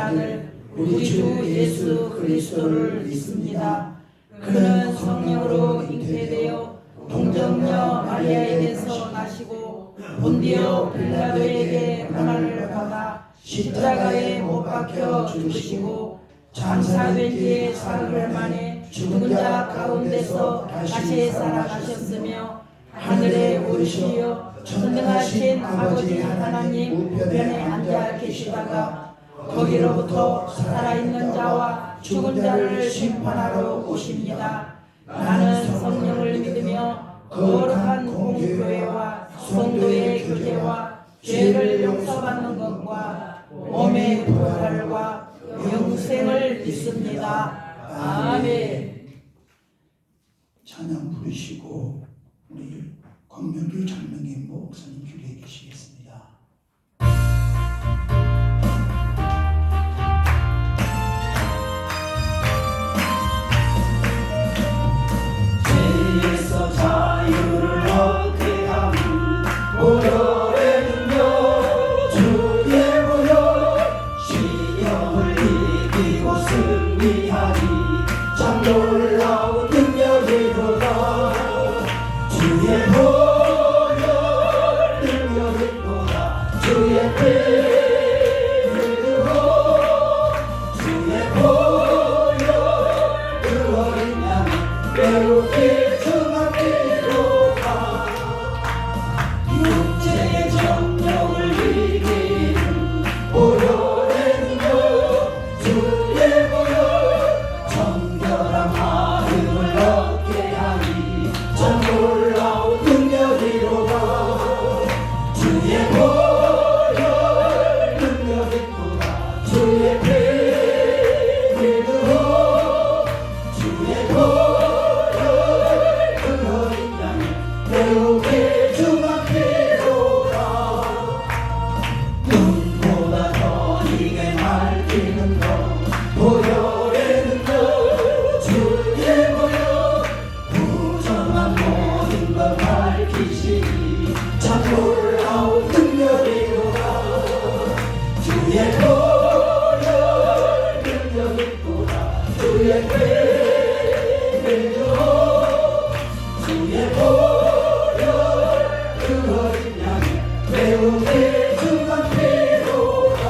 아들 우리 주 예수 그리스도를 믿습니다. 그는 성령으로 잉태되어 동정녀 마리아에게서 나시고 본디오 빌라도에게 고난을 받아 십자가에 못 박혀 죽으시고 장사된 뒤에 사흘 만에 죽은 자 가운데서 다시 살아나셨으며 하늘에 오르시어 전능하신 아버지 하나님 우편에 앉아 계시다가 거기로부터 살아있는 자와 죽은 자를 심판하러 오십니다. 나는 성령을 믿으며 거룩한 공교회와 성도의 교제와 죄를 용서받는 것과 몸의 부활과 영생을 믿습니다. 아멘. 찬양 부르시고 우리 권명규 장명희 목사님 기도해 주시겠습니다. 죄에서 자유를 얻게 하니 보혈의 능력 주의 보혈 시험을 이기고 승리하니 참 놀라운 능력이로다. 주의 보혈 능력이로다. 주의 피 흘리고 주의 보혈 그 어린 양이 매우 귀중한 피로다. 육체의 정욕을 이기는 보혈의 능력 주의 보혈 정결한 마음을 얻게 하니 참 놀라운 능력이로다. 주의 보혈 능력이로다. 주의 피 흘리고 주의 보혈 그 어린 양이 매우 귀중한 피로다. 눈보다 더 이게 날뛰는 것 보혈의 능력 주의 보혈 부정한 모든 것 밝히시니 참 놀라운 능력이로다. 주의 보혈 능력이로다. 주의 피 흘려 주의 보혈 그 어린 양이 매우 귀중한 피로다.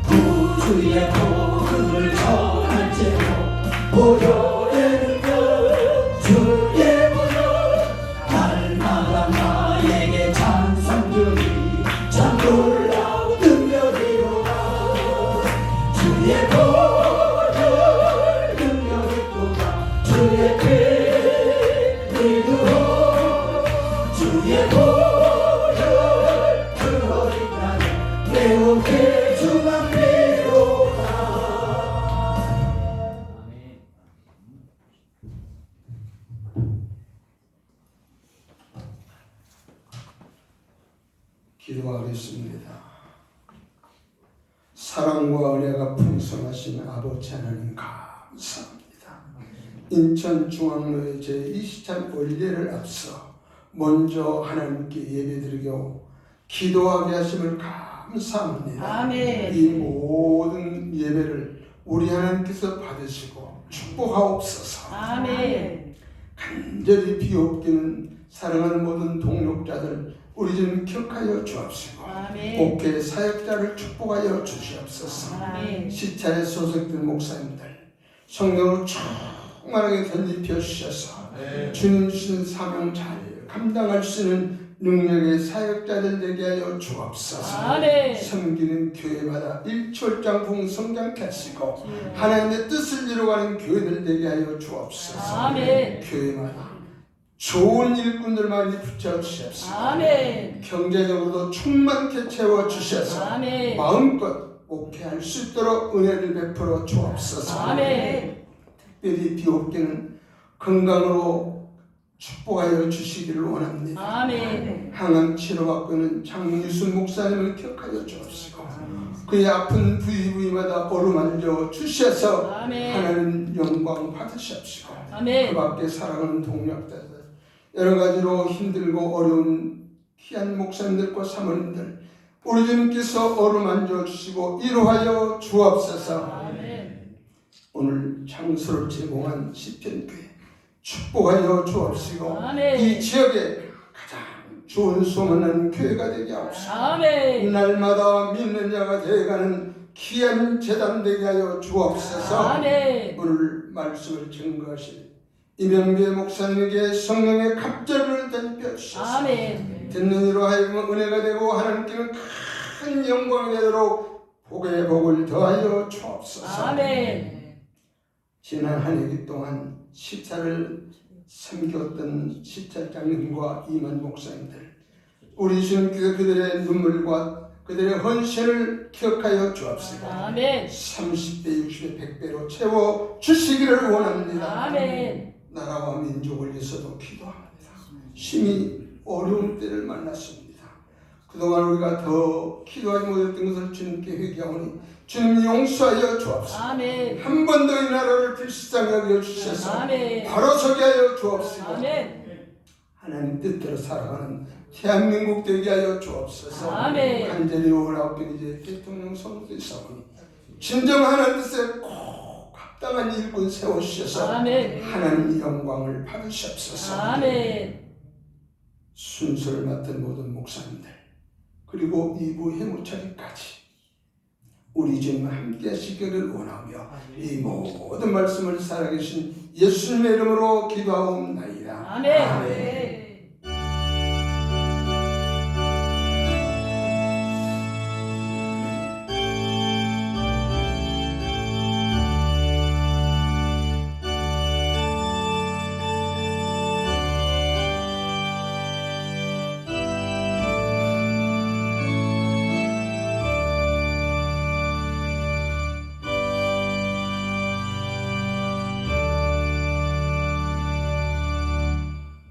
구주의 복음을 전할지로 보혈의 능력 주의 보혈 날마다 나에게 찬송 주니 참 놀라운 능력이로다. 주의 보혈 능력이로다. 주의 피 흘리고 주의 보혈 그 어린 양이 매우 귀중한 피로다. 기도하겠습니다. 사랑과 은혜가 풍성하신 아버지 하나님 감사합니다. 인천중앙로의 제20찬 올예를 앞서 먼저 하나님께 예배드리고 기도하게 하심을 감사합니다. 아멘. 이 모든 예배를 우리 하나님께서 받으시고 축복하옵소서. 아멘. 간절히 비옵기는 사랑하는 모든 동역자들 우리 좀 기억하여 주옵시고 아멘. 목회 사역자를 축복하여 주시옵소서. 아멘. 시찰에 소속된 목사님들 성령으로 충만하게 덧입혀 주셔서 주님 주신 사명 잘 감당할 수 있는 능력의 사역자들 되게 하여 주옵소서. 아멘. 섬기는 교회마다 일철장풍 성장케 하시고 하나님의 뜻을 이루어가는 교회들 되게 하여 주옵소서. 아멘. 교회마다 좋은 일꾼들만 붙여주시옵소서. 아멘. 경제적으로도 충만케 채워주셔서 아멘. 마음껏 목회할 수 있도록 은혜를 베풀어 주옵소서. 아멘. 특별히 비옵기는 건강으로 축복하여 주시기를 원합니다. 아멘. 항암 치료받고 있는 장유순 목사님을 기억하여 주옵시고 그의 아픈 부위부위마다 어루만져 주셔서 아멘. 하나님 영광 받으시옵시고 아멘. 그 밖에 사랑하는 동역자들 여러 가지로 힘들고 어려운 귀한 목사님들과 사모님들 우리 주님께서 어루만져 주시고 위로하여 주옵소서. 아멘. 오늘 장소를 제공한 시편교회 축복하여 주옵시고 아멘. 이 지역에 가장 좋은 소문난 교회가 되게 하옵시고 아멘. 날마다 믿는 자가 되어가는 귀한 재단 되게 하여 주옵소서. 아멘. 오늘 말씀을 증거하실 이명배 목사님에게 성령의 갑절을 던져 주셔서 아멘. 듣는 이로 하여금 은혜가 되고 하나님께는 큰 영광이 되도록 복의 복을 더하여 주옵소서. 아멘. 지난 한 해기 동안 시찰을 섬겼던 시찰장님과 이만 목사님들, 우리 주님께서 그들의 눈물과 그들의 헌신을 기억하여 주옵시고 아멘. 30배, 60배, 100배로 채워 주시기를 원합니다. 아멘. 나라와 민족을 위해서도 기도합니다. 심히 어려운 때를 만났습니다. 그동안 우리가 더 기도하지 못했던 것을 주님께 회개하오니 주님 용서하여 주옵시고 아멘. 한 번 더 이 나라를 불시장히 여겨 주셔서 아멘. 바로 서게 하여 주옵시고 아멘. 하나님 뜻대로 살아가는 대한민국 되게 하여 주옵소서. 아멘. 간절히 원하옵던 이제 대통령 선거도 있사오니 진정하는 뜻에 꼭 합당한 일꾼 세워주셔서 아멘. 하나님 영광을 받으시옵소서. 아멘. 순서를 맡은 모든 목사님들 그리고 이부 해무처리까지 우리 주님과 함께 하시기를 원하며 이 모든 말씀을 살아계신 예수님의 이름으로 기도하옵나이다. 아멘.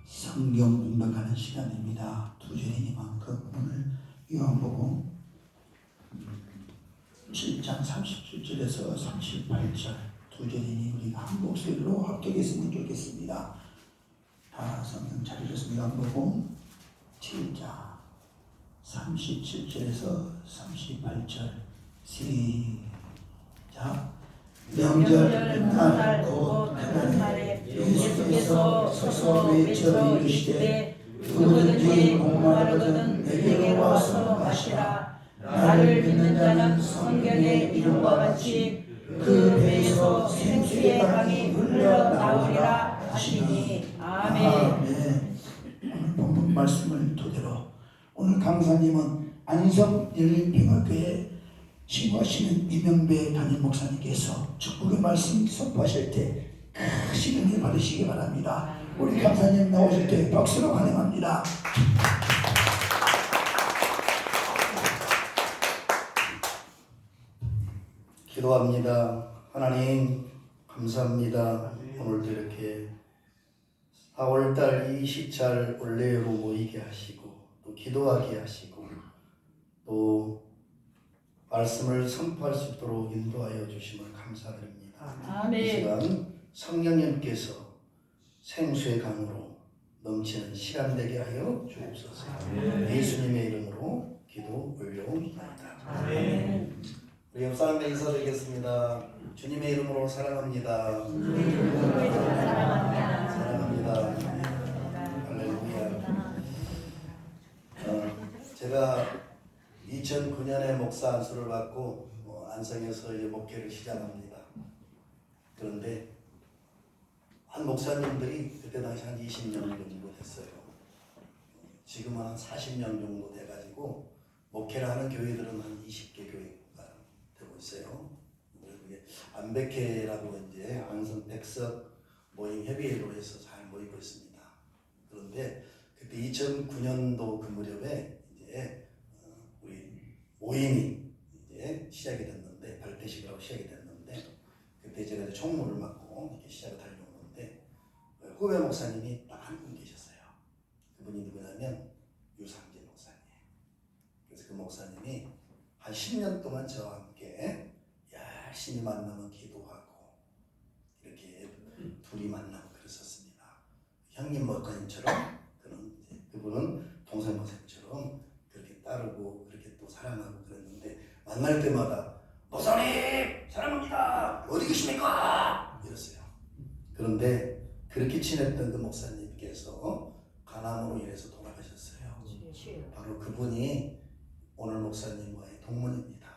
성경 공독하는 시간입니다. 두 절이니만큼 오늘 요한복음 7장 37절에서 38절 두 절이니 우리가 한 목소리로 합격했으면 좋겠습니다. 다 성경 잘 읽었습니다. 요한복음 7장 37절에서 38절 시작. 명절 끝날 곧 그날 날에 예수께서 서서 외쳐 이르시되 누구든지 목마르거든 내게로 와서 마시라. 나를 믿는 자는 성경의 이름과 같이 그 배에서 생수의 강이 흘러나오리라 하시니. 아멘. 오늘 본문 말씀을 토대로 오늘 강사님은 안성일평화교회 신고하시는 이명배 담임 목사님께서 축복의 말씀 선포하실 때 크신 은혜 받으시기 바랍니다. 우리 강사님 나오실 때 박수로 환영합니다. 기도합니다. 하나님 감사합니다. 오늘도 이렇게 4월달 이 시찰 올레로 모이게 하시고 또 기도하게 하시고 또 말씀을 선포할 수 있도록 인도하여 주심을 감사드립니다. 아멘. 이 시간 성령님께서 생수의 강으로 넘치는 시간 되게 하여 주옵소서. 예수님의 이름으로 기도 올려옵니다. 아멘. 우리 옆 사람에게 인사드리겠습니다. 주님의 이름으로 사랑합니다. 사랑합니다. 할렐루야. 제가 2009년에 목사 안수를 받고 안성에서 이제 목회를 시작합니다. 그런데 한 목사님들이 그때 당시 한 20년 정도 됐어요. 지금은 한 40년 정도 돼가지고 목회를 하는 교회들은 한 20개 교회가 되고 있어요. 그게 안백회라고 이제 안성 백석 모임 협의회로 해서 잘 모이고 있습니다. 그런데 그때 2009년도 그 무렵에 이제 우리 모임이 이제 시작이 됐는데 발표식을 하고 시작이 됐는데 그때 제가 이제 총무를 맡고 이렇게 시작을 달려오는데 후배 목사님이 딱 한 분 계셨어요. 그분이 누구냐면 유상진 목사님. 그래서 그 목사님이 한 10년 동안 저와 함께 열심히 만나면 기도하고 이렇게 둘이 만나고 그랬었습니다. 형님 목사님처럼 그분은 동생 목사님처럼 그렇게 따르고 그렇게 또 또 사랑하고 그랬는데 만날 때마다 목사님 사랑합니다. 어디 계십니까? 이랬어요. 그런데 그렇게 친했던 그 목사님께서 간암으로 인해서 돌아가셨어요. 바로 그분이 오늘 목사님과의 동문입니다.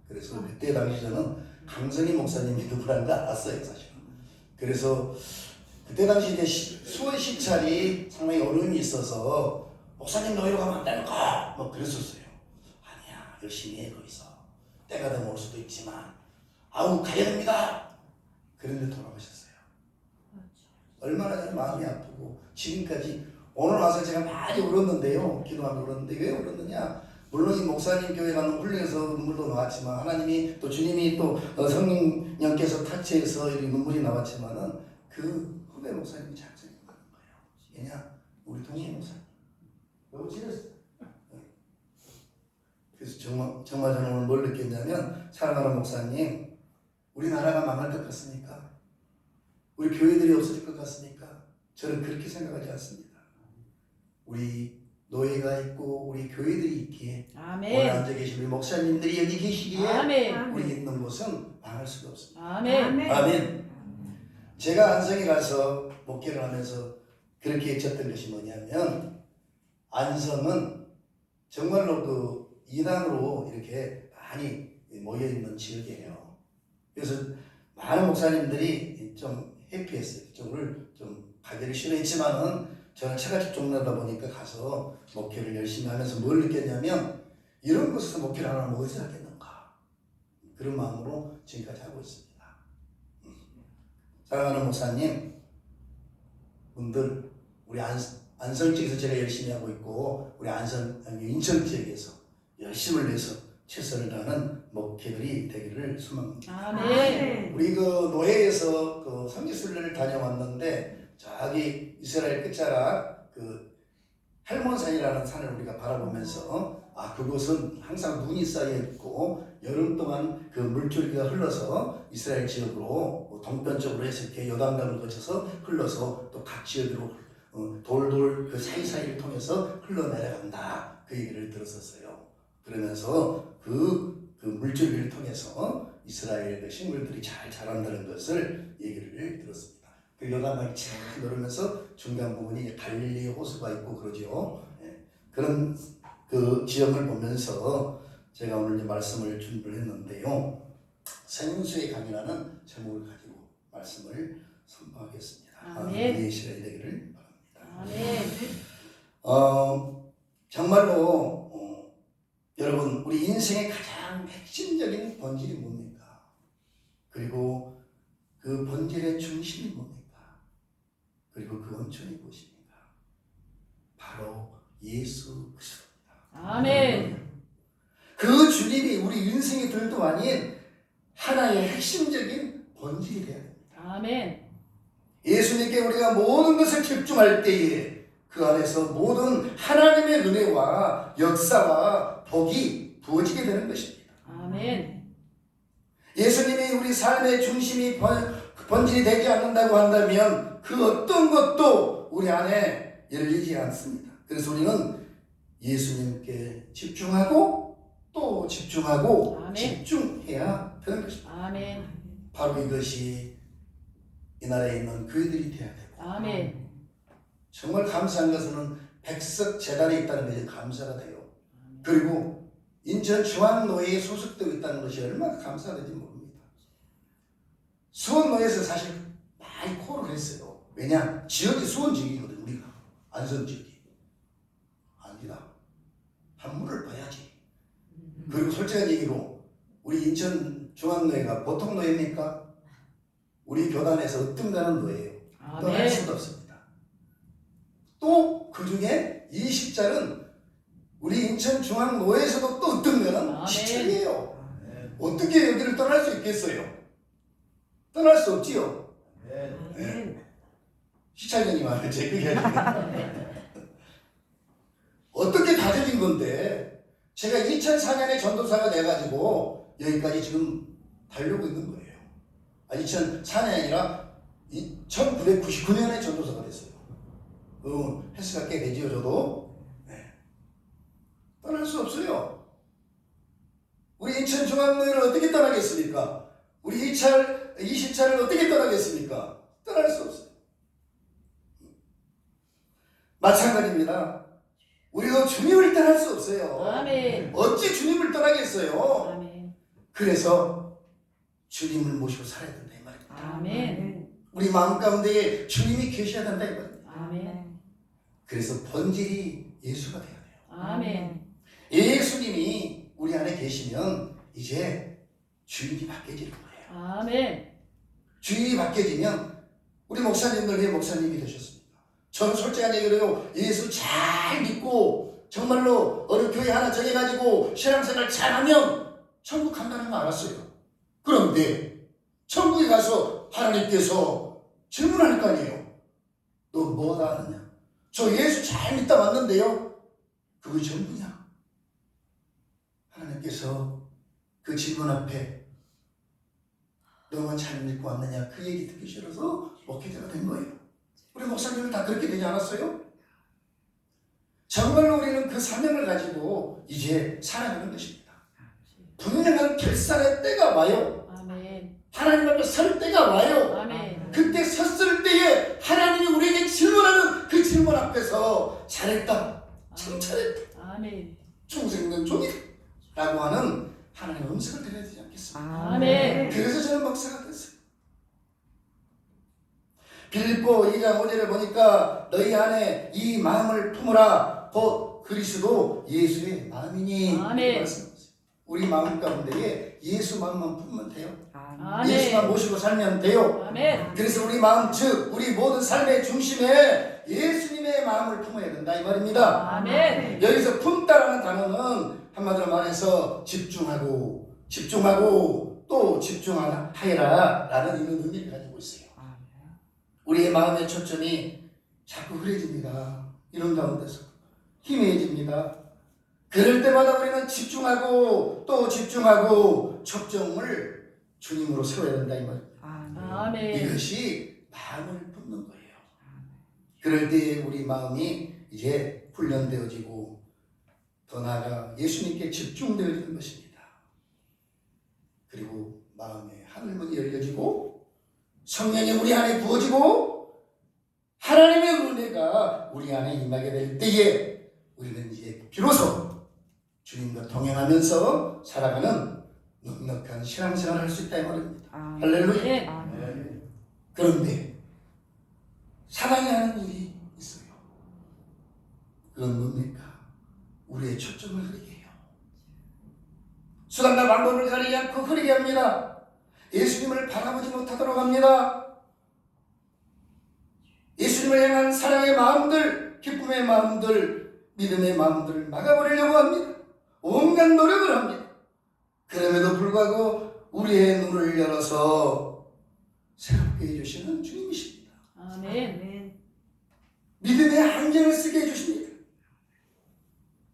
그래서 그때 당시 저는 강성희 목사님이 누구라는 걸 알았어요, 사실은. 그래서 그때 당시 이제 수원 시찰이 상당히 어려움이 있어서 목사님 너희로 가면 안 될까? 뭐 그랬었어요. 아니야, 열심히 해 거기서. 때가 되면 올 수도 있지만 아우 가야 됩니다. 그런데 돌아가셨어요. 얼마나 저는 마음이 아프고 지금까지 오늘 와서 제가 많이 울었는데요. 기도하고 울었는데 왜 울었느냐? 물론 이 목사님 교회 가는 훈련에서 눈물도 나왔지만 하나님이 또 주님이 또 성령께서 타치해서 이렇게 눈물이 나왔지만은 그 후배 목사님이 작정이 많은 거예요. 왜냐? 우리 동희 목사님 너무 지렸어요. 그래서 정말 저는 오늘 뭘 느꼈냐면 사랑하는 목사님, 우리나라가 망할 것 같습니까? 우리 교회들이 없어질 것 같습니까? 저는 그렇게 생각하지 않습니다. 우리 노예가 있고 우리 교회들이 있기에 오늘 앉아 계신 우리 목사님들이 여기 계시기에 아멘. 우리 있는 곳은 망할 수가 없습니다. 아멘. 아멘. 제가 안성에 가서 목회를 하면서 그렇게 외쳤던 것이 뭐냐면 안성은 정말로 그 이단으로 이렇게 많이 모여있는 지역이에요. 그래서 많은 목사님들이 좀 회피했어요. 이쪽을 좀 가기를 싫어했지만은 저는 처가집 종로다 보니까 가서 목회를 열심히 하면서 뭘 느꼈냐면 이런 곳에서 목회를 하면 어디서 하겠는가 그런 마음으로 지금까지 하고 있습니다. 사랑하는 목사님 분들 우리 안성 지역에서 제가 열심히 하고 있고 우리 안성 인천 지역에서 열심을 내서 최선을 다하는 목회들이 되기를 소망합니다. 아멘. 우리 그 노회에서 그 성지순례를 다녀왔는데 저기 이스라엘 끝자락 그 헬몬산이라는 산을 우리가 바라보면서 그곳은 항상 눈이 쌓여 있고 여름 동안 그 물줄기가 흘러서 이스라엘 지역으로 동편적으로 해서 이렇게 요단강을 거쳐서 흘러서 또 각 지역으로 돌돌 그 사이사이를 통해서 흘러내려간다 그 얘기를 들었었어요. 그러면서 그 물줄기를 통해서 이스라엘 그 식물들이 잘 자란다는 것을 얘기를 들었습니다. 그 요단강이 쫙 흐르면서 중간 부분이 갈릴리 호수가 있고 그러죠. 그런 그 지역을 보면서 제가 오늘 말씀을 준비를 했는데요. 생수의 강이라는 제목을 가지고 말씀을 선포하겠습니다. 아멘. 예시가 되기를 바랍니다. 아멘. 정말로 여러분 우리 인생의 가장 핵심적인 본질이 뭡니까? 그리고 그 본질의 중심이 뭡니까? 그리고 그 원천이 무엇입니까? 바로 예수 그리스도입니다. 아멘. 그 주님이 우리 인생의 들도 아닌 하나의 핵심적인 본질이 되어야 됩니다. 아멘. 예수님께 우리가 모든 것을 집중할 때에 그 안에서 모든 하나님의 은혜와 역사와 복이 부어지게 되는 것입니다. 아멘. 예수님이 우리 삶의 중심이 본질이 되지 않는다고 한다면 그 어떤 것도 우리 안에 열리지 않습니다. 그래서 우리는 예수님께 집중하고 또 집중하고 아멘. 집중해야 되는 것입니다. 아멘. 바로 이것이 이 나라에 있는 교회들이 되어야 되고 아멘. 정말 감사한 것은 백석 재단에 있다는 것이 감사가 돼요. 그리고 인천 중앙노회에 소속되어 있다는 것이 얼마나 감사한지 모릅니다. 수원노회에서 사실 많이 코를 했어요. 왜냐? 지역이 수원 지역이거든 우리가. 안성 지역이. 아니다. 한문을 봐야지. 그리고 솔직한 얘기로 우리 인천 중앙노회가 보통 노회입니까? 우리 교단에서 으뜸가는 노예예요. 떠날 수도 없습니다. 또 그 중에 20자는 우리 인천중앙노회에서도 또 으뜸가는 시청이에요. 어떻게 여기를 떠날 수 있겠어요? 떠날 수 없지요. 네. 시찰장님 말이지 그게 어떻게 다져진 건데 제가 2004년에 전도사가 돼가지고 여기까지 지금 달려고 있는 거예요. 2004년이 아니라 1999년에 전도사가 됐어요. 횟수가 꽤 되지요 저도. 네. 떠날 수 없어요. 우리 인천중앙로를 어떻게 떠나겠습니까? 우리 20차를 어떻게 떠나겠습니까? 떠날 수 없어요. 마찬가지입니다. 우리도 주님을 떠날 수 없어요. 아멘. 어찌 주님을 떠나겠어요? 아멘. 그래서 주님을 모시고 살아야 된다 이 말입니다. 아멘. 우리 마음 가운데에 주님이 계셔야 된다 이 말입니다. 아멘. 그래서 본질이 예수가 돼야 돼요. 아멘. 예수님이 우리 안에 계시면 이제 주인이 바뀌어지는 거예요. 아멘. 주인이 바뀌어지면 우리 목사님들 왜 목사님이 되셨습니까? 저는 솔직한 얘기로 해요. 예수 잘 믿고 정말로 어느 교회 하나 정해가지고 신앙생활 잘하면 천국 간다는 거 알았어요. 그런데 천국에 가서 하나님께서 질문할 거 아니에요. 너 뭐다 하느냐? 저 예수 잘 믿다 왔는데요. 그거 전부냐? 하나님께서 그 질문 앞에 너만 잘 믿고 왔느냐? 그 얘기 듣기 싫어서 목회자가 된 거예요. 우리 목사님은 다 그렇게 되지 않았어요? 정말로 우리는 그 사명을 가지고 이제 살아가는 것입니다. 분명한 결산의 때가 와요. 아멘. 하나님 앞에 설 때가 와요. 아멘. 그때 섰을 때에 하나님이 우리에게 질문하는 그 질문 앞에서 잘했다, 칭찬했다, 아멘. 충성된 종이다 라고 하는 하나님의 음성을 드려야 되지 않겠습니까? 아멘. 그래서 저는 목사가 됐어요. 빌립보 2장 5절에 보니까 너희 안에 이 마음을 품으라 곧 그리스도 예수의 마음이니 아멘. 말씀하세요. 우리 마음 가운데에 예수 마음만 품으면 돼요. 아멘. 예수만 모시고 살면 돼요. 아멘. 그래서 우리 마음 즉 우리 모든 삶의 중심에 예수님의 마음을 품어야 된다 이 말입니다. 아멘. 여기서 품다라는 단어는 한마디로 말해서 집중하고 또 집중하라 라는 이런 의미를 가지고 있어요. 우리의 마음의 초점이 자꾸 흐려집니다. 이런 가운데서 희미해집니다. 그럴 때마다 우리는 집중하고 또 집중하고 초점을 주님으로 세워야 된다 이 말입니다. 아멘. 이것이 마음을 품는 거예요. 그럴 때에 우리 마음이 이제 훈련되어지고 더 나아가 예수님께 집중되어지는 것입니다. 그리고 마음의 하늘문이 열려지고 성령이 우리 안에 부어지고 하나님의 은혜가 우리 안에 임하게 될 때에 우리는 이제 비로소 주님과 동행하면서 살아가는 넉넉한 신앙생활을 할 수 있다 이 말입니다. 할렐루야. 그런데 사랑이 하는 일이 있어요. 그건 뭡니까? 우리의 초점을 흐리게 해요. 수단과 방법을 가리지 않고 흐리게 합니다. 예수님을 바라보지 못하도록 합니다. 예수님을 향한 사랑의 마음들, 기쁨의 마음들, 믿음의 마음들을 막아버리려고 합니다. 온갖 노력을 합니다. 그럼에도 불구하고 우리의 눈을 열어서 새롭게 해주시는 주님이십니다. 아멘. 믿음의 안경을 쓰게 해주십니다.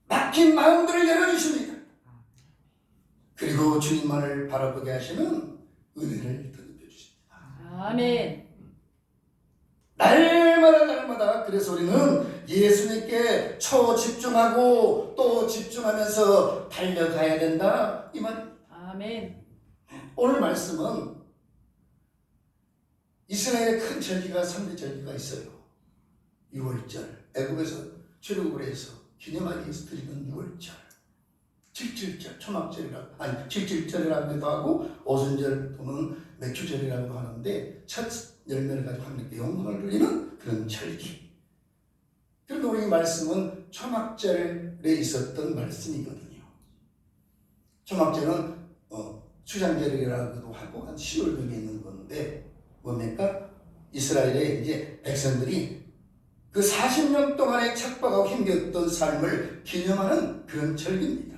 막힌 마음들을 열어주십니다. 그리고 주님만을 바라보게 하시는 은혜를 덧입혀 주십니다. 아멘. 날마다 그래서 우리는 예수님께 초집중하고 또 집중하면서 달려가야 된다 이 말. 아멘. 오늘 말씀은 이스라엘의 큰 절기가 3대 절기가 있어요. 6월절 애굽에서 출애굽을 해서 기념하기 위해서 드리는 6월절, 칠칠절, 칠칠절이라고도 하고 오순절 또는 맥주절이라고도 하는데 첫 열매를 가지고 하나님께 영광을 돌리는 그런 절기. 그런데 우리 말씀은 초막절에 있었던 말씀이거든요. 초막절은 수장절이라고도 하고 한 10월경에 있는 건데 뭡니까? 이스라엘의 이제 백성들이 그 40년 동안의 착박하고 힘겼던 삶을 기념하는 그런 절기입니다.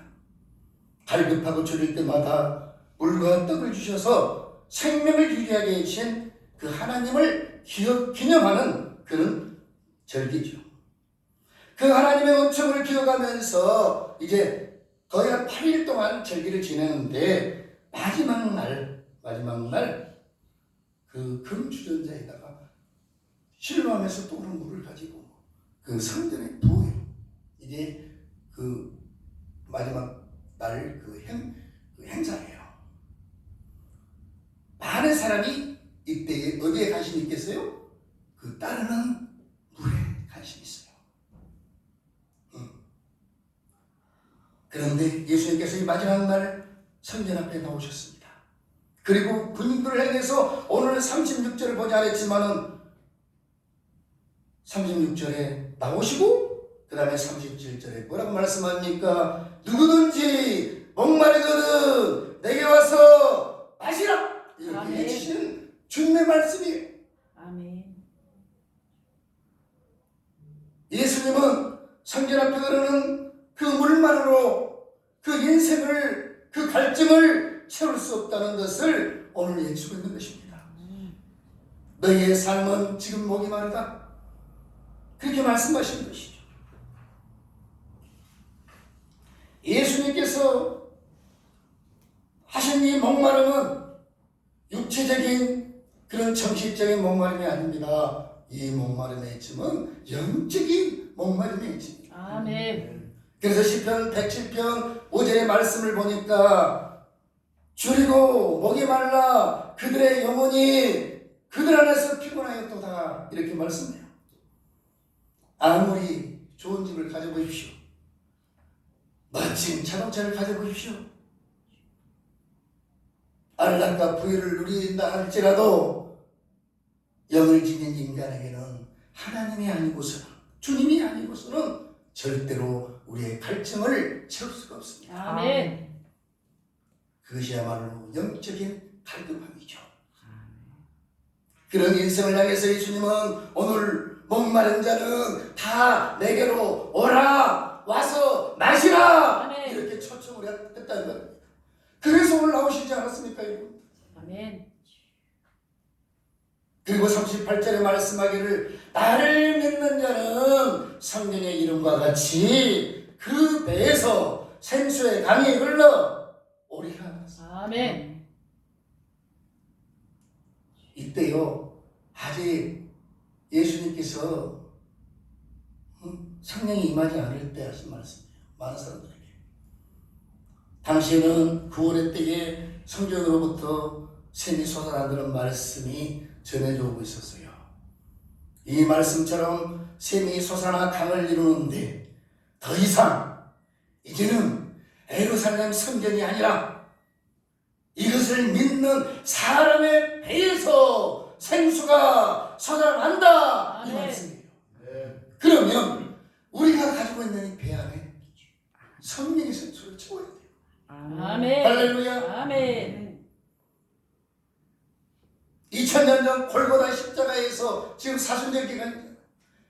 갈급하고 졸릴 때마다 물과 떡을 주셔서 생명을 유지하게 해주신 그 하나님을 기념하는 그런 절기죠. 그 하나님의 은총을 기억하면서 이제 거의 한 8일 동안 절기를 지내는데 마지막 날 그 금주전자에다가 실로암에서 떠오른 물을 가지고 그 성전에 부어요. 이제 그 마지막 날 그 행사예요. 많은 사람이 이때에 어디에 관심이 있겠어요? 그 따르는 물에 관심이 있어요. 그런데 예수님께서 이 마지막 날 성전 앞에 나오셨습니다. 그리고 군인들을 향해서 오늘 36절을 보지 않았지만은 36절에 나오시고 그 다음에 37절에 뭐라고 말씀합니까? 누구든지 목마르거든 내게 와서 마시라! 이렇게 아멘. 해주시는 주님의 말씀이에요. 아멘. 예수님은 성전 앞에 흐르는 그 물만으로 그 인생을, 그 갈증을 채울 수 없다는 것을 오늘 예주고 있는 것입니다. 너희의 삶은 지금 목이 마르다. 그렇게 말씀하시는 것이죠. 예수님께서 하신 이 목마름은 육체적인 그런 정식적인 목마름이 아닙니다. 이 목마름의 힘은 영적인 목마름의 힘입니다. 아멘. 그래서 시편 107편 5절의 말씀을 보니까 줄이고 목이 말라 그들의 영혼이 그들 안에서 피곤하였도다 이렇게 말씀해요. 아무리 좋은 집을 가져보십시오. 멋진 자동차를 가져보십시오. 안락과 부유를 누린다 할지라도 영을 지닌 인간에게는 하나님이 아니고서는 주님이 아니고서는 절대로 우리의 갈증을 채울 수가 없습니다. 아멘. 그것이야말로 영적인 갈급함이죠. 그런 인생을 향해서 예수님은 오늘 목마른 자는 다 내게로 오라 와서 마시라 아멘. 이렇게 초청을 했다는 겁니다. 그래서 오늘 나오시지 않았습니까 여러분? 아멘. 그리고 38절에 말씀하기를 나를 믿는 자는 성경의 이름과 같이 그 배에서 생수의 강이 흘러 오리라. 아멘. 이때요 아직 예수님께서 성령이 임하지 않을 때 하신 말씀이에요. 많은 사람들에게. 당시에는 구원의 때에 성경으로부터 샘이 솟아나는 말씀이 전해져 오고 있었어요. 이 말씀처럼 샘이 솟아나 강을 이루는데 더 이상 이제는 예루살렘 성전이 아니라 이것을 믿는 사람의 배에서 생수가 솟아난다 이 말씀이에요. 그러면 우리가 가지고 있는 이 배 안에 성령의 생수를 채워야 돼요. 아멘. 할렐루야. 아멘. 2000년 전 골고다 십자가에서 지금 사순절 기간입니다.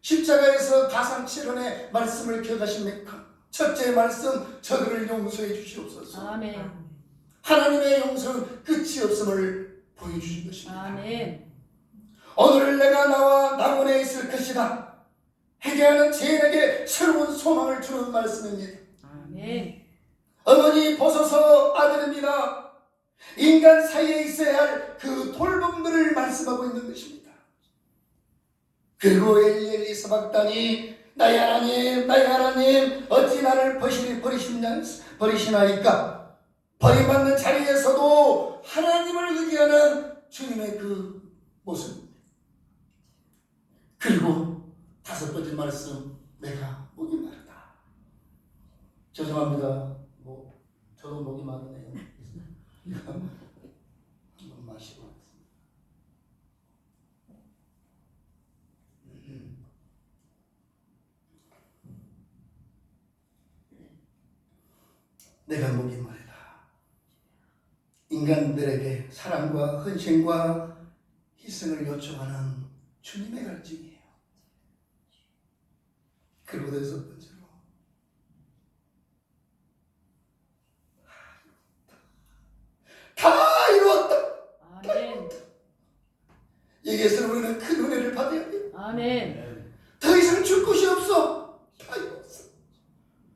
십자가에서 가상칠언의 말씀을 기억하십니까? 첫째 말씀 저들을 용서해 주시옵소서. 아멘. 하나님의 용서는 끝이 없음을 보여주신 것입니다. 아멘. 오늘 내가 나와 낙원에 있을 것이다. 회개하는 죄인에게 새로운 소망을 주는 말씀입니다. 아멘. 어머니 보소서 아들입니다. 인간 사이에 있어야 할 그 돌봄들을 말씀하고 있는 것입니다. 그리고 엘리 사박단이 나의 하나님 어찌 나를 버리시나이까. 버림받는 자리에서도 하나님을 의지하는 주님의 그 모습. 그리고 다섯 번째 말씀, 내가 목이 마르다. 죄송합니다. 저도 목이 마르네요. 한번 마시고 내가 목이 마르다. 인간들에게 사랑과 헌신과 희생을 요청하는 주님의 갈증이에요. 그리고 여섯 번째로 다 이루었다. 아멘. 여기에서 우리는 큰 은혜를 받아야 돼요. 아멘. 더 이상 줄 것이 없어. 다 이루었어.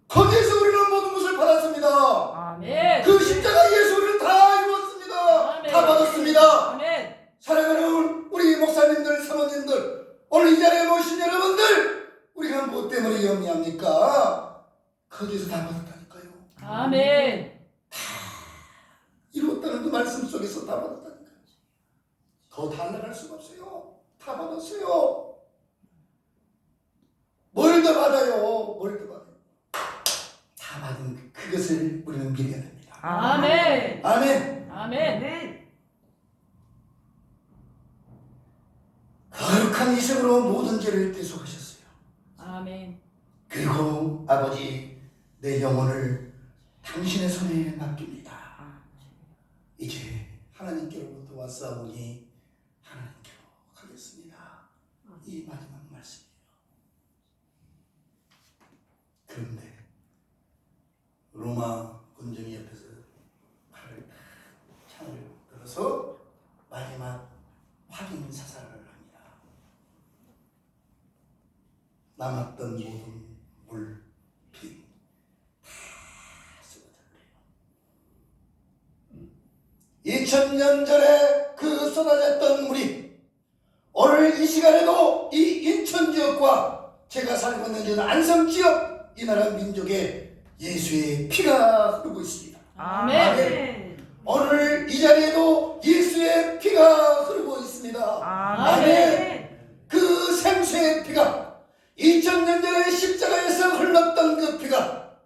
거기에서 우리는 모든 것을 받았습니다. 아멘. 그 십자가 예수를 다 이루었습니다. 아멘. 다 받았습니다. 아멘. 사랑하는 우리 목사님들, 사모님들, 오늘 이 자리에 모신 여러분들, 우리가 무엇 때문에 염려합니까? 거기서 다 받았다니까요. 아멘. 더 달라갈 수가 없어요. 다 받았어요. 뭘 더 받아요? 뭘 더 받아요? 다 받은 그것을 우리는 믿어야 됩니다. 아멘. 아멘. 아멘. 거룩한 이생으로 모든 죄를 대속하셨어요. 아멘. 그리고 아버지, 내 영혼을 당신의 손에 맡깁니다. 이제 하나님께로부터 왔사오니 하나님께로 가겠습니다. 이 마지막 말씀이에요. 그런데 로마 군중이 옆에서 칼을 창을 들어서 마지막 확인 사살을 합니다. 남았던 모든 물, 비 다 쏟아졌대요. 2000년 전에 그 쏟아졌던 물이 오늘 이 시간에도 이 인천 지역과 제가 살고 있는 안성 지역, 이 나라 민족에 예수의 피가 흐르고 있습니다. 아멘. 오늘 이 자리에도 예수의 피가 흐르고 있습니다. 아멘. 그 생수의 피가 2000년 전에 십자가에서 흘렀던 그 피가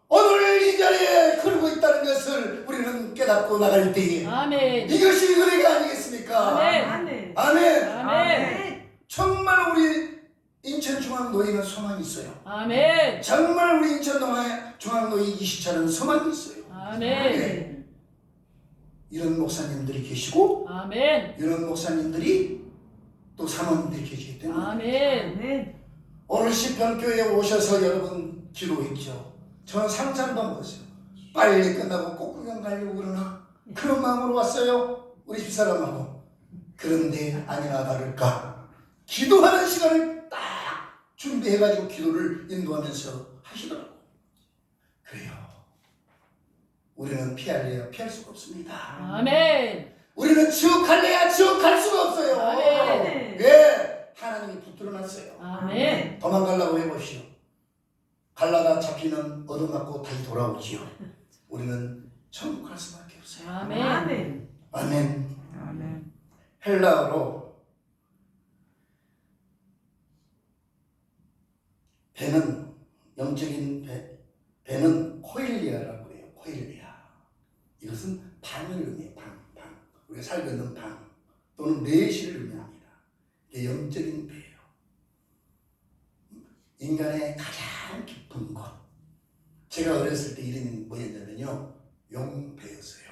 오늘 이 자리에 흐르고 있다는 것을 우리는 깨닫고 나갈 때에 아멘. 이것이 은혜가 아니겠습니까? 아멘. 아멘. 아멘. 정말 우리 인천중앙노예는 소망이 있어요. 아멘. 정말 우리 인천중앙노예 20차는 소망이 있어요. 아멘. 이런 목사님들이 계시고 아멘. 이런 목사님들이 또 사모님들이 계시기 때문에 아멘. 오늘 시편교회에 오셔서 여러분 기도했죠. 저는 상상도 못했어요. 빨리 끝나고 꽃구경 가려고 그러나 그런 마음으로 왔어요. 우리 집사람하고. 그런데 아니나 다를까 기도하는 시간을 딱 준비해가지고 기도를 인도하면서 하시더라고요. 그래요. 우리는 피할래야 피할 수가 없습니다. 아멘. 우리는 지옥할래야 지옥할 수가 없어요. 아멘. 왜? 하나님이 붙들어놨어요. 아멘. 도망가려고 해보시오. 갈라다 잡히면 얻어맞고 다시 돌아오지요. 우리는 천국 갈 수밖에 없어요. 아멘. 아멘. 아멘. 헬라어로 배는 영적인 배는 코일리아라고 해요. 코일리아. 이것은 방을 의미해요. 방. 우리가 살고 있는 방 또는 내실을 의미합니다. 이게 영적인 배예요. 인간의 가장 깊은 곳. 제가 어렸을 때 이름이 뭐였냐면요, 용배였어요.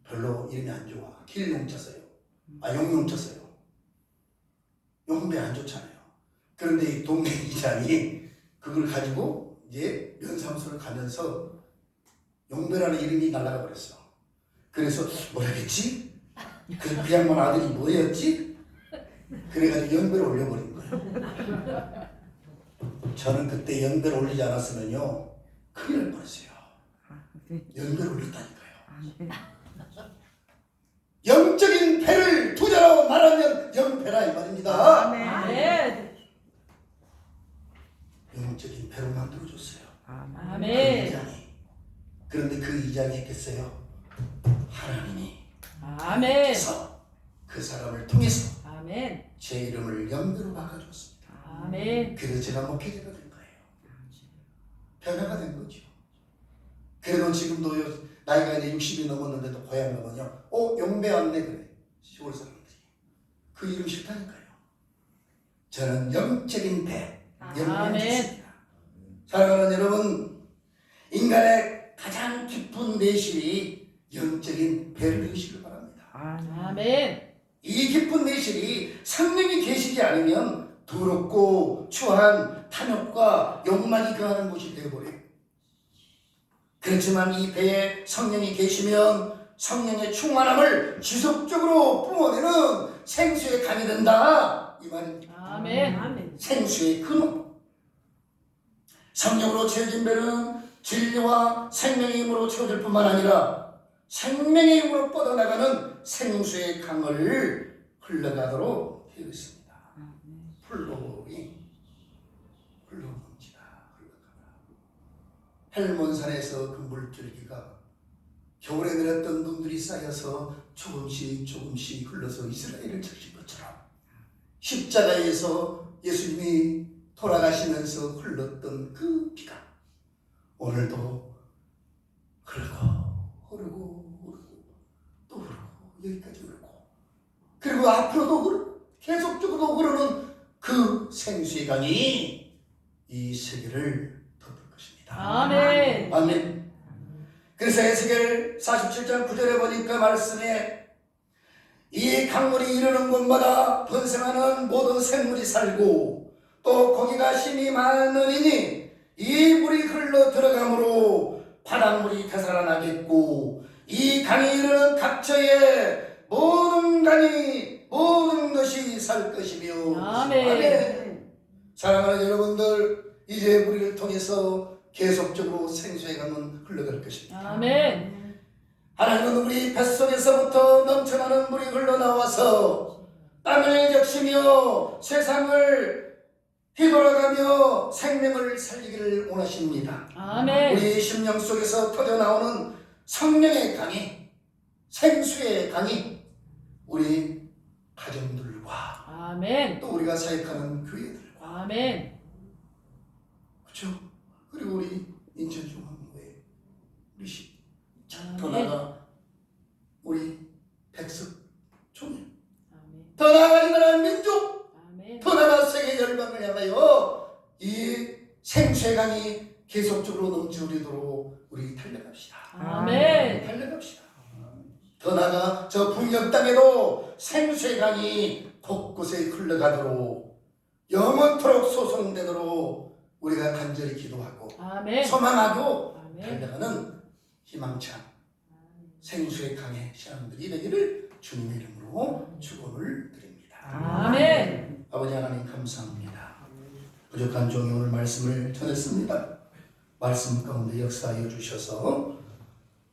별로 이름이 안 좋아. 길용 쳤어요. 용용 쳤어요. 용배 안 좋잖아요. 그런데 이 동네 이장이 그걸 가지고 이제 면사무소를 가면서 용배라는 이름이 날아가 버렸어. 그래서 뭐라겠지? 그 양반 아들이 뭐였지? 그래가지고 연배를 올려버린 거예요. 저는 그때 연배를 올리지 않았으면요 큰일 날 뻔했어요. 연배를 올렸다니까요. 영적인 배를 두자라고 말하면 영배라 이 말입니다. 아멘. 영적인 배로 만들어줬어요. 그 아멘. 이장이. 그런데 그 이장이 했겠어요? 하나님이 아멘. 그래서 그 사람을 통해서 아멘. 제 이름을 영배로 바꿔줬습니다. 아멘. 그래서 제가 목회자가 된 거예요. 변화가 된 거죠. 그래도 지금도 나이가 이제 60이 넘었는데도 고향 가면요, 용배 왔네 그래. 시골 사람들이. 그 이름 싫다니까요. 저는 영적인 배, 영배를 줬습니다. 사랑하는 여러분, 인간의 가장 깊은 내실이 영적인 배를 되시길 바랍니다. 아멘. 이 깊은 내실이 성령이 계시지 않으면 더럽고 추한 탐욕과 욕망이 거하는 곳이 되어버려요. 그렇지만 이 배에 성령이 계시면 성령의 충만함을 지속적으로 뿜어내는 생수의 강이 된다 이 말입니다. 아멘. 생수의 근원. 성령으로 채워진 배는 진리와 생명의 힘으로 채워질 뿐만 아니라 생명의 힘으로 뻗어나가는 생수의 강을 흘러가도록 되어 있습니다. 풀로이 흘러넘치다 흘러가라. 헬몬산에서 그 물줄기가 겨울에 내렸던 눈들이 쌓여서 조금씩 흘러서 이스라엘을 적신 것처럼 십자가에서 예수님이 돌아가시면서 흘렀던 그 피가 오늘도 흐르고 또 흐르고 여기까지 흐르고 그리고 앞으로도 흐르고 계속적으로 흐르는 그 생수의 강이 이 세계를 덮을 것입니다. 아멘. 아멘. 그래서 에스겔 47장 9절에 보니까 말씀에 이 강물이 이르는 곳마다 번성하는 모든 생물이 살고 또 거기가 힘이 많으니 이 물이 흘러 들어가므로 바닷물이 되살아나겠고 이 강이 이르는 각처에 모든 강이 모든 것이 살 것이며 아멘. 사랑하는 여러분들, 이제 우리를 통해서 계속적으로 생수의 강은 흘러갈 것입니다. 아멘. 하나님은 우리 뱃속에서부터 넘쳐나는 물이 흘러나와서 땅을 적시며 세상을 뒤돌아가며 생명을 살리기를 원하십니다. 아멘. 우리 심령 속에서 터져나오는 성령의 강이, 생수의 강이 우리 가정들과 아멘. 또 우리가 사역하는 교회들과 아멘. 그렇죠? 그리고 우리 인천중앙교회 우리 더 아멘. 나아가 우리 백석 총회 아멘. 더 나아가 이 나라 민족 아멘. 더 나아가 세계 열방을 향하여 이 생수의 강이 계속적으로 넘쳐흐르도록 우리 달려갑시다. 아멘. 달려갑시다. 더 나아가 저 북녘 땅에도 생수의 강이 곳곳에 흘러가도록 영원토록 소송되도록 우리가 간절히 기도하고 아멘. 소망하고 아멘. 달려가는 희망찬 생수의 강의 신앙들이 되기를 주님의 이름으로 축원을 드립니다. 아멘. 아버지 하나님 감사합니다. 부족한 종이 오늘 말씀을 전했습니다. 말씀 가운데 역사하여 주셔서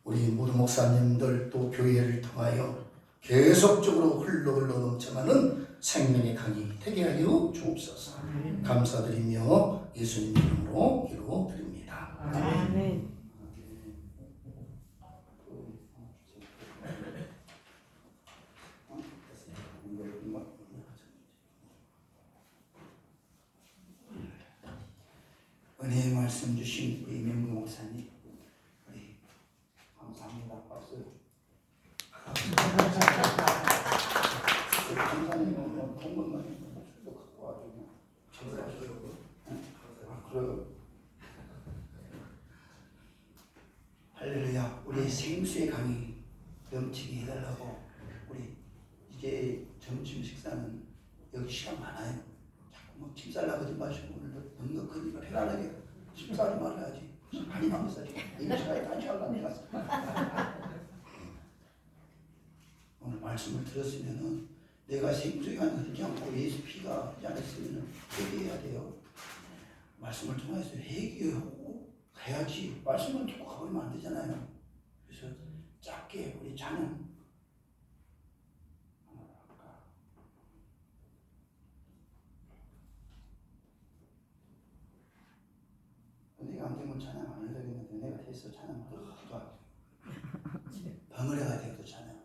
우리 모든 목사님들 또 교회를 통하여 계속적으로 흘러 넘쳐가는 생명의 강이 되게 하여 주옵소서. 감사드리며 예수님 이름으로 기도드립니다. 아멘. 은혜의 말씀 주신 우리 명무 목사님, 우리 감사합니다. 박수. 감사님은 공무원만 목소리도 갖고 와주고 그래요. 할렐루야. 우리 생수의 강이 넘치게 해달라고. 우리 이제 점심 식사는 여기 시간 많아요. 자꾸 뭐 침살 나가지 마시고 오늘도 넉넉하니까 편안하게 침살이 말아야지. 많이 남았어 지금. 이미 시간이 1시간 남았어. 오늘 말씀을 들었으면은 내가 생수의 강이 흐르지 않고 예수 피가 흐르지 않았으면은 회개해야 돼요. 말씀을 통해서 회개하고 가야지. 말씀을 듣고 가버리면 안 되잖아요. 그래서 짧게 우리 찬양 내가 안 되면 찬양 안 하려고 했는데 내가 됐어. 찬양 하자. 방을해야 되거든 찬양.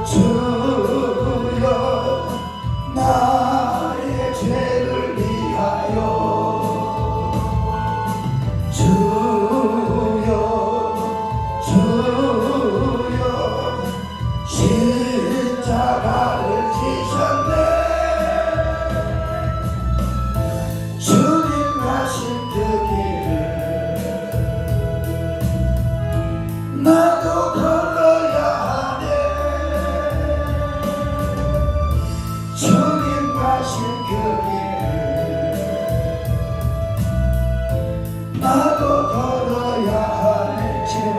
주여 주님 가신 그 길을 나도 걸어야 하네. 제발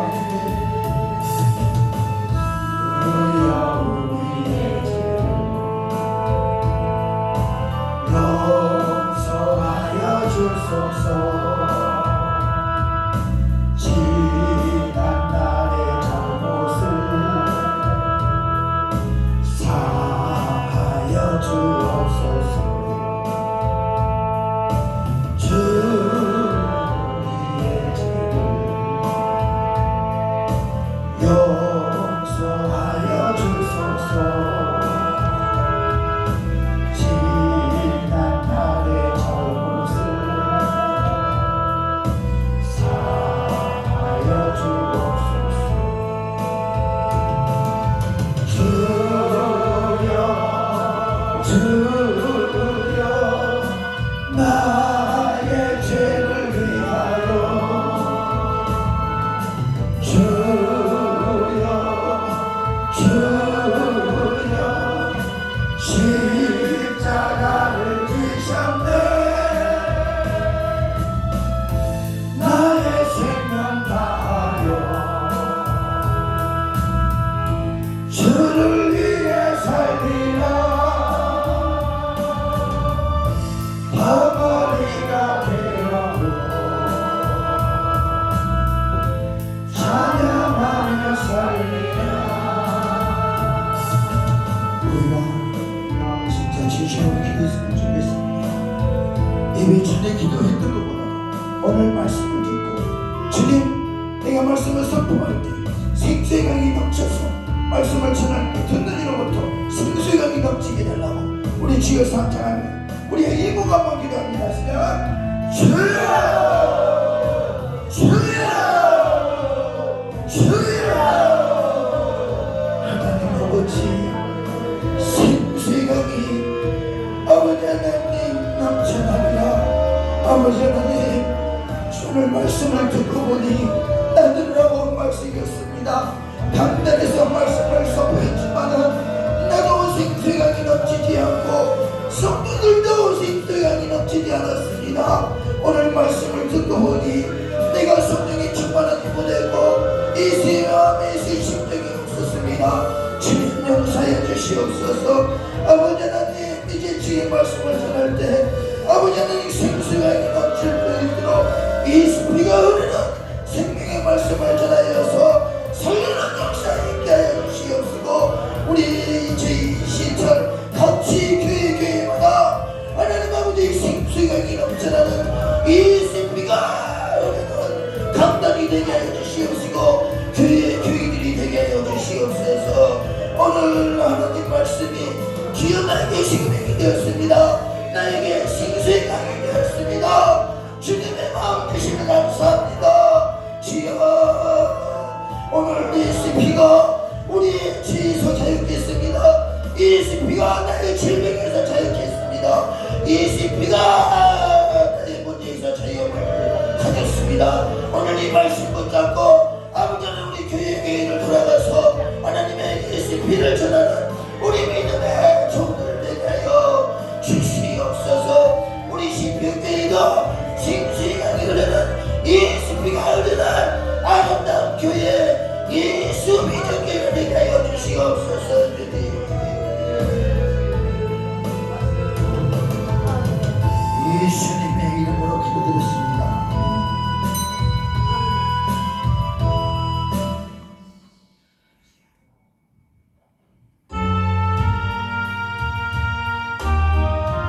용서하여 주소서. 지난 날의 잘못을 사하여 주옵소서. 주의 죄를 용서하여 주소서. 지난 날의 잘못을 사하여 주옵소서. 주여 나의 죄를 위하여 주여 십자가를 지셨네. 나의 생명 다하여 주를 위해 살리라. 덩어리가 되어도 찬양하며 살리라. 우리가 진짜 진심으로 기도했으면 좋겠습니다. 예배 전에 기도했던 것보다 오늘 말씀을 듣고 주님 내가 말씀을 선포할 때 생수의강이 넘쳐서 말씀을 전할 때 듣는 이로부터 생수의강이 넘치게 되려고 우리 주여 상장하며 우리의 이모가 한번 기도합니다. 주여 주여 주여 하나님 아버지 생수의강이 아버지 하나님 넘쳐납니다. 아버지 하나님 오늘 말씀을 듣고 보니 나들라고 말씀이었습니다. 강단에서 말씀을 선포했지만은 나도 생수의강이 넘치지 않고 성도들도 생수의강이 넘치지 않았습니다. 오늘 말씀을 듣고 보니 내가 성령이 충만하게 보내고 이 마음에 심정이 없었습니다. 주님 용서해 주시옵소서. 아버지 하나님 이제 주의 말씀을 전할 때 아버지 하나님 생수의강이 넘칠 수 있도록 이 피가 흐르는 생명의 말씀을 전하여서 살리는 역사에 있게 하여 주시옵시고 우리 제2시절 같이 교회마다 하나님 아버지 생수의강이 넘쳐나는 이 생피가 흐르는 강단이 되게 하여 주시옵시고 교회들이 되게 하여 주시옵소서. 오늘 하나님 말씀이 주여 나에게 생명이 되었습니다. 나에게 생수의강이 되었습니다. 주님의 마음 되시면 감사합니다. 주여 오늘 이 피가 우리의 죄에서 자유했습니다. 이 피가 나의 질병에서 자유했습니다. 이 피가 나의 문제에서 자유를 가졌습니다. 오늘 이 말씀 붙잡고 아버지는 우리 교회를 돌아가서 하나님의 피를 전하는 우리 믿음의 종들 되게 하여 주시옵소서. 우리 신평교회가 생수의강이 흐르는 이 피가 흐르는 아름다운 교회 예수 믿는 교회가 되게 하여 주시옵소서. 예수님의 이름으로 기도드렸습니다.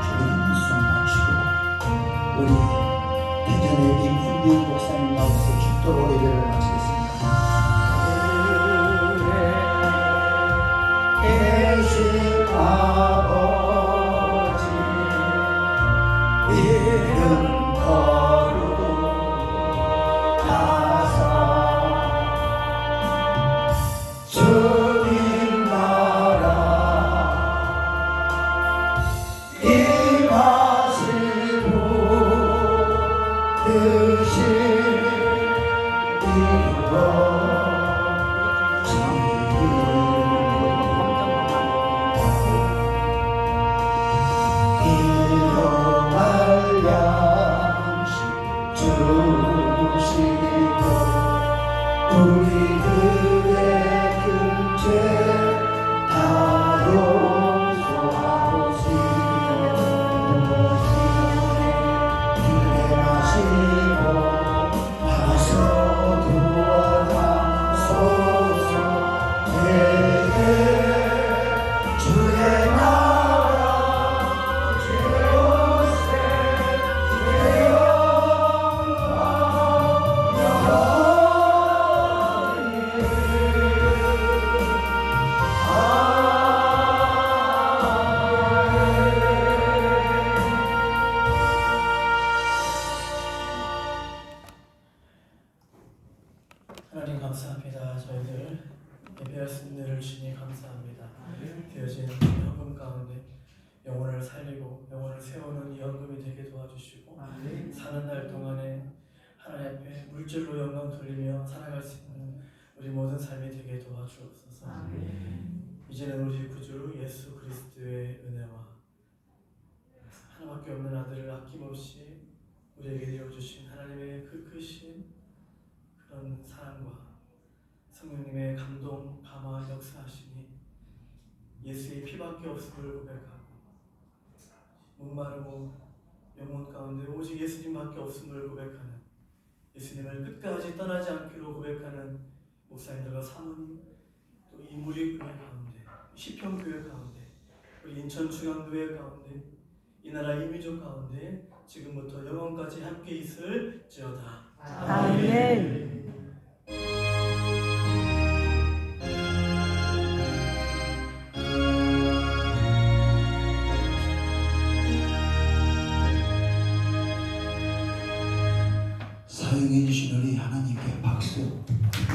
주님 손 마시고 우리 대전의 임훈빈 목사님 나와서 축도로 예배를 마치겠습니다. 계신 아버지 이름 거룩하사 주님 나라 임하시고 뜻이 이루어지고 살리고 영혼을 세우는 이 헌금이 되게 도와주시고 아멘. 사는 날 동안에 하나님 앞에 물질로 영광 돌리며 살아갈 수 있는 우리 모든 삶이 되게 도와주옵소서. 아멘. 이제는 우리 구주 예수 그리스도의 은혜와 하나밖에 없는 아들을 아낌없이 우리에게 내어주신 하나님의 그 크신 그런 사랑과 성령님의 감동, 감화, 역사하심이 예수의 피밖에 없음을 고백하고 목마르고 영혼 가운데 오직 예수님밖에 없음을 고백하는 예수님을 끝까지 떠나지 않기로 고백하는 목사님들과 사모님 또 이 무리교회 가운데 시평교회 가운데 우리 인천중앙교회 가운데 이 나라 이민족 가운데 지금부터 영원까지 함께 있을지어다. 아멘.